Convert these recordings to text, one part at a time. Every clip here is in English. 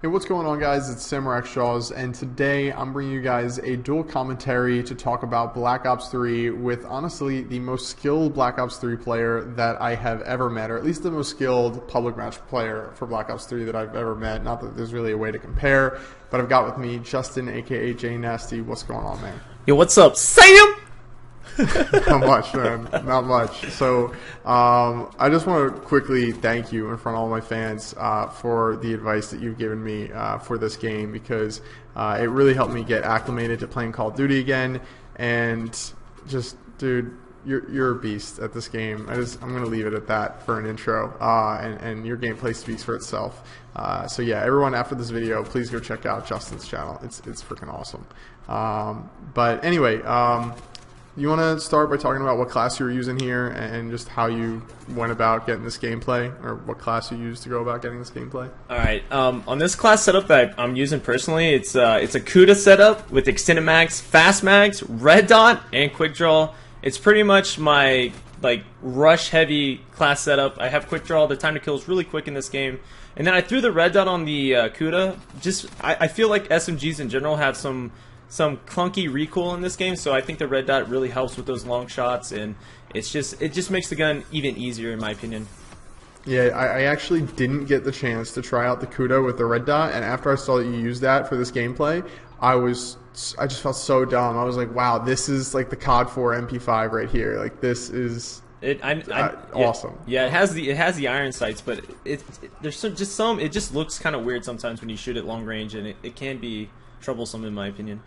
Hey, what's going on, guys? It's xJawz, and today I'm bringing you guys a dual commentary to talk about Black Ops 3 with, honestly, the most skilled Black Ops 3 player that I have ever met, or at least the most skilled public match player for Black Ops 3 that I've ever met. Not that there's really a way to compare, but I've got with me Justin, aka Jnasty. What's going on, man? Yo, what's up, Sam? Not much, man. Not much. So, I just want to quickly thank you in front of all my fans for the advice that you've given me for this game, because it really helped me get acclimated to playing Call of Duty again. And just, dude, you're a beast at this game. I'm gonna leave it at that for an intro. And your gameplay speaks for itself. So yeah, everyone, after this video, please go check out Justin's channel. It's freaking awesome. But anyway. You want to start by talking about what class you were using here and just how you went about getting this gameplay, or what class you used to go about getting this gameplay? All right. On this class setup that I'm using personally, it's a CUDA setup with extended mags, fast mags, red dot, and quick draw. It's pretty much my rush heavy class setup. I have quick draw. The time to kill is really quick in this game, and then I threw the red dot on the CUDA. I feel like SMGs in general have some clunky recoil in this game, so I think the red dot really helps with those long shots, and it just makes the gun even easier in my opinion. Yeah, I actually didn't get the chance to try out the CUDA with the red dot, and after I saw that you used that for this gameplay, I just felt so dumb. I was like, wow, this is like the COD 4 MP5 right here. Like, this is awesome. Yeah, it has the iron sights, but it just looks kind of weird sometimes when you shoot at long range, and it can be troublesome in my opinion.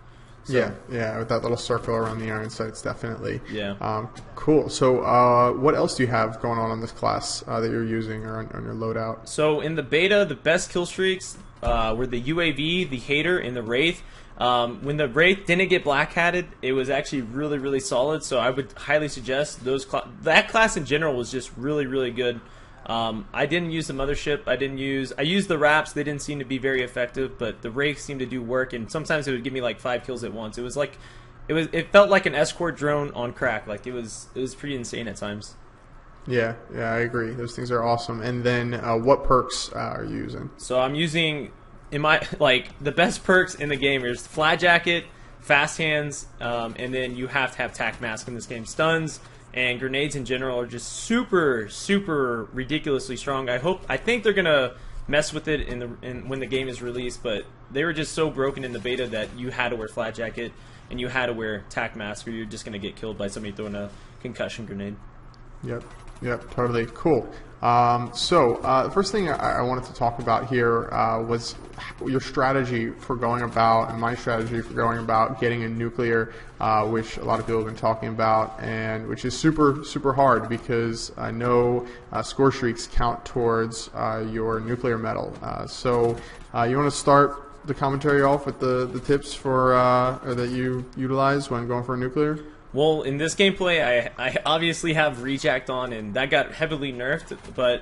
So, yeah, with that little circle around the iron sights, definitely. Yeah. Cool. So, what else do you have going on this class that you're using or on your loadout? So, in the beta, the best kill streaks were the UAV, the Hater, and the Wraith. When the Wraith didn't get black hatted, it was actually really, really solid. So, I would highly suggest that class in general was just really, really good. I didn't use the mothership. I used the wraps. They didn't seem to be very effective, but the Wraith seemed to do work, and sometimes it would give me like 5 kills at once. It felt like an escort drone on crack. Like it was pretty insane at times. Yeah, I agree. Those things are awesome. And then what perks are you using? So I'm using the best perks in the game is Flat Jacket, Fast Hands, and then you have to have Tac Mask in this game. Stuns and grenades in general are just super, super ridiculously strong. I think they're gonna mess with it when the game is released, but they were just so broken in the beta that you had to wear Flat Jacket and you had to wear Tac Mask, or you're just gonna get killed by somebody throwing a concussion grenade. Yep, totally. Cool. The first thing I wanted to talk about here was your strategy for going about, and my strategy for going about getting a nuclear, which a lot of people have been talking about, and which is super, super hard because I know score streaks count towards your nuclear medal. You want to start the commentary off with the tips for that you utilize when going for a nuclear? Well, in this gameplay, I obviously have Rejacked on, and that got heavily nerfed, but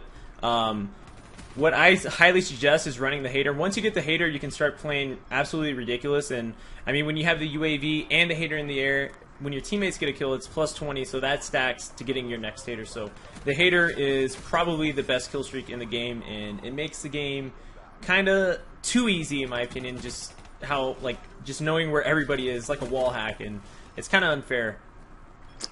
what I highly suggest is running the Hater. Once you get the Hater, you can start playing absolutely ridiculous, and I mean, when you have the UAV and the Hater in the air, when your teammates get a kill, it's plus 20, so that stacks to getting your next Hater. So the Hater is probably the best kill streak in the game, and it makes the game kind of too easy, in my opinion, just knowing where everybody is, like a wall hack, and it's kind of unfair.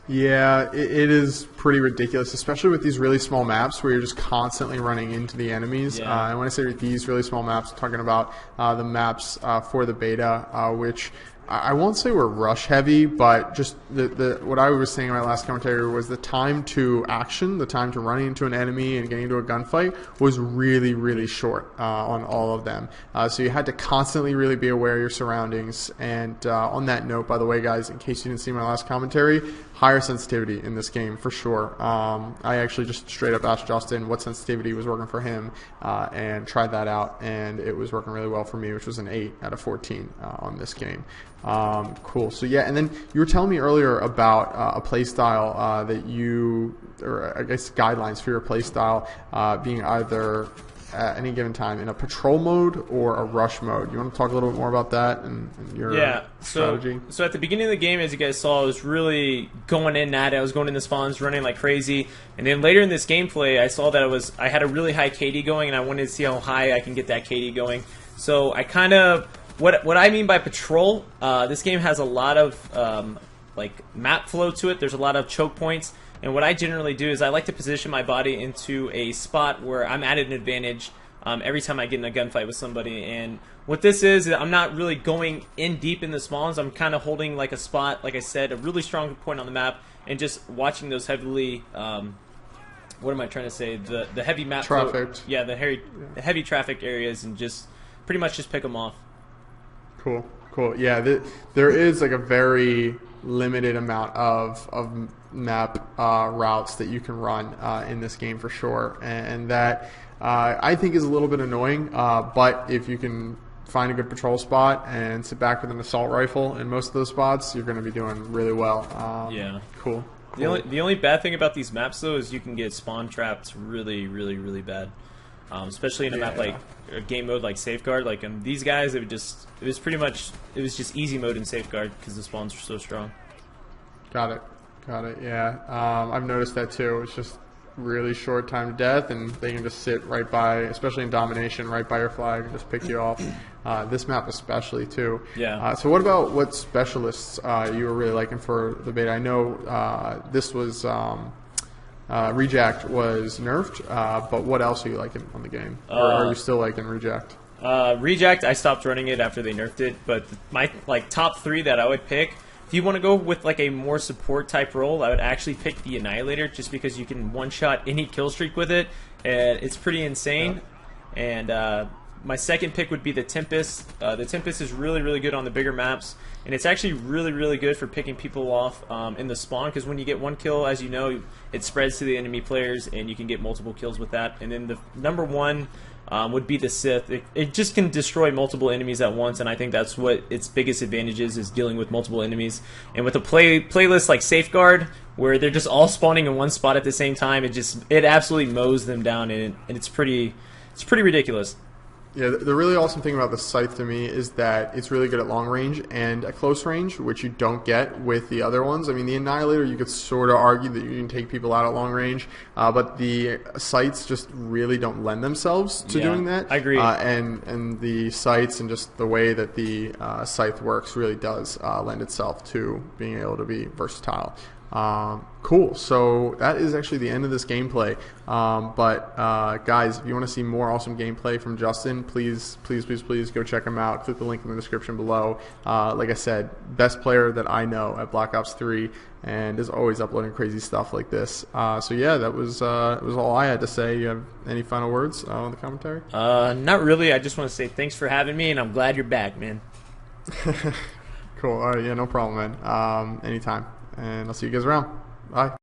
Yeah, it is pretty ridiculous, especially with these really small maps where you're just constantly running into the enemies. Yeah. And when I say these really small maps, I'm talking about the maps for the beta, which I won't say were rush heavy, but just what I was saying in my last commentary was the time to action, the time to running into an enemy and getting into a gunfight was really, really short on all of them. So you had to constantly really be aware of your surroundings. And on that note, by the way, guys, in case you didn't see my last commentary, higher sensitivity in this game for sure. I actually just straight up asked Justin what sensitivity was working for him and tried that out, and it was working really well for me, which was an 8 out of 14 on this game. Cool. So yeah, and then you were telling me earlier about a play style that or I guess guidelines for your play style being either at any given time in a patrol mode or a rush mode. You want to talk a little bit more about that and your strategy? So at the beginning of the game, as you guys saw, I was really going in at it. I was going in the spawns, running like crazy. And then later in this gameplay, I saw that I had a really high KD going, and I wanted to see how high I can get that KD going. So I kind of what I mean by patrol. This game has a lot of like map flow to it. There's a lot of choke points, and what I generally do is I like to position my body into a spot where I'm at an advantage every time I get in a gunfight with somebody. And what this is I'm not really going in deep in the spawns. I'm kind of holding like a spot, like I said, a really strong point on the map, and just watching those heavily. What am I trying to say? The heavy map trafficked. Yeah, the heavy trafficked areas, and just pretty much just pick them off. Cool, cool. Yeah, there is like a very limited amount of map routes that you can run in this game for sure, and that I think is a little bit annoying. But if you can find a good patrol spot and sit back with an assault rifle in most of those spots, you're going to be doing really well. Yeah. Cool. The only bad thing about these maps, though, is you can get spawn trapped really, really, really bad. Especially in a map like a game mode like Safeguard. Like these guys, it was just easy mode in Safeguard because the spawns are so strong. Got it. Yeah, I've noticed that too. It's just really short time to death, and they can just sit right by, especially in domination, right by your flag and just pick you off. This map especially too. Yeah. So what about what specialists you were really liking for the beta? I know this was Reject was nerfed, but what else are you liking on the game? Or are you still liking Reject? Reject, I stopped running it after they nerfed it, but my top 3 that I would pick, if you want to go with like a more support type role, I would actually pick the Annihilator, just because you can one-shot any kill streak with it, and it's pretty insane. Yeah. And my second pick would be the Tempest. The Tempest is really, really good on the bigger maps, and it's actually really, really good for picking people off in the spawn, because when you get one kill, as you know, it spreads to the enemy players, and you can get multiple kills with that. And then the number 1 would be the Sith. It just can destroy multiple enemies at once, and I think that's what its biggest advantage is dealing with multiple enemies. And with a playlist like Safeguard, where they're just all spawning in one spot at the same time, it absolutely mows them down, and it's pretty ridiculous. Yeah, the really awesome thing about the Scythe to me is that it's really good at long range and at close range, which you don't get with the other ones. I mean, the Annihilator, you could sort of argue that you can take people out at long range, but the Scythes just really don't lend themselves to doing that. I agree. And the Scythes and just the way that the Scythe works really does lend itself to being able to be versatile. Cool. So that is actually the end of this gameplay. But guys, if you want to see more awesome gameplay from Justin, please go check him out. Click the link in the description below. Like I said, best player that I know at Black Ops 3, and is always uploading crazy stuff like this. So yeah, that was all I had to say. You have any final words on the commentary? Not really. I just want to say thanks for having me, and I'm glad you're back, man. Cool. All right. Yeah, no problem, man. Anytime. And I'll see you guys around. Bye.